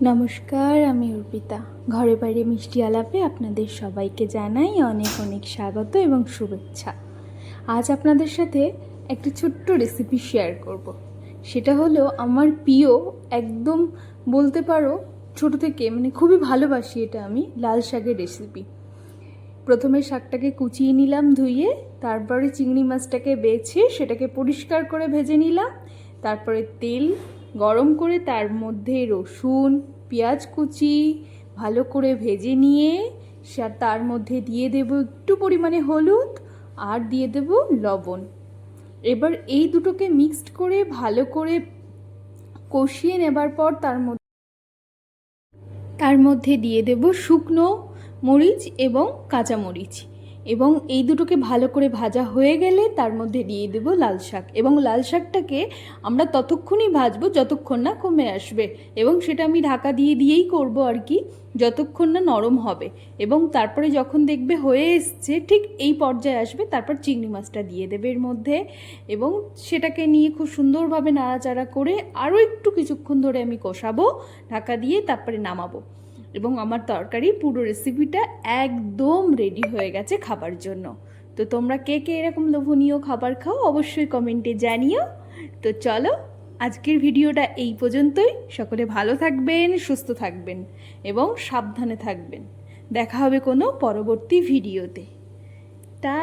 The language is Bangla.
নমস্কার, আমি অর্পিতা। ঘরে বাইরে মিষ্টি আলাপে আপনাদের সবাইকে জানাই অনেক অনেক স্বাগত এবং শুভেচ্ছা। আজ আপনাদের সাথে একটি ছোট্ট রেসিপি শেয়ার করব। সেটা হলো আমার প্রিয়, একদম বলতে পারো ছোট থেকে খুবই ভালোবাসি এটা আমি, লাল শাকের রেসিপি। প্রথমে শাকটাকে কুচিয়ে নিলাম ধুয়ে, তারপরে চিংড়ি মাছটাকে বেছে সেটাকে পরিষ্কার করে ভেজে নিলাম। তারপরে তেল গরম করে তার মধ্যে রসুন পেঁয়াজ কুচি ভালো করে ভেজে নিয়ে তার মধ্যে দিয়ে দেব একটু পরিমাণে হলুদ আর দিয়ে দেব লবণ। এবার এই দুটোকে মিক্সড করে ভালো করে কষিয়ে নেবার পর তার মধ্যে দিয়ে দেব শুকনো মরিচ এবং কাঁচা মরিচ, এবং এই দুটোকে ভালো করে ভাজা হয়ে গেলে তার মধ্যে দিয়ে দেব লাল শাক। এবং লাল শাকটাকে আমরা ততক্ষণই ভাজবো যতক্ষণ না কমে আসবে, এবং সেটা আমি ঢাকা দিয়েই করব আর কি, যতক্ষণ না নরম হবে। এবং তারপরে যখন দেখবে হয়ে এসছে, ঠিক এই পর্যায়ে আসবে, তারপর চিংড়ি মাছটা দিয়ে দেবে এর মধ্যে, এবং সেটাকে নিয়ে খুব সুন্দরভাবে নাড়াচাড়া করে আরও একটু কিছুক্ষণ ধরে আমি কষাবো ঢাকা দিয়ে, তারপরে নামাবো। এবং আমার তরকারি পুরো রেসিপিটা একদম রেডি হয়ে গেছে খাবার জন্য। তো তোমরা কে কে এরকম লোভনীয় খাবার খাও অবশ্যই কমেন্টে জানিও। তো চলো, আজকের ভিডিওটা এই পর্যন্তই। সকলে ভালো থাকবেন, সুস্থ থাকবেন এবং সাবধানে থাকবেন। দেখা হবে কোনো পরবর্তী ভিডিওতে। টা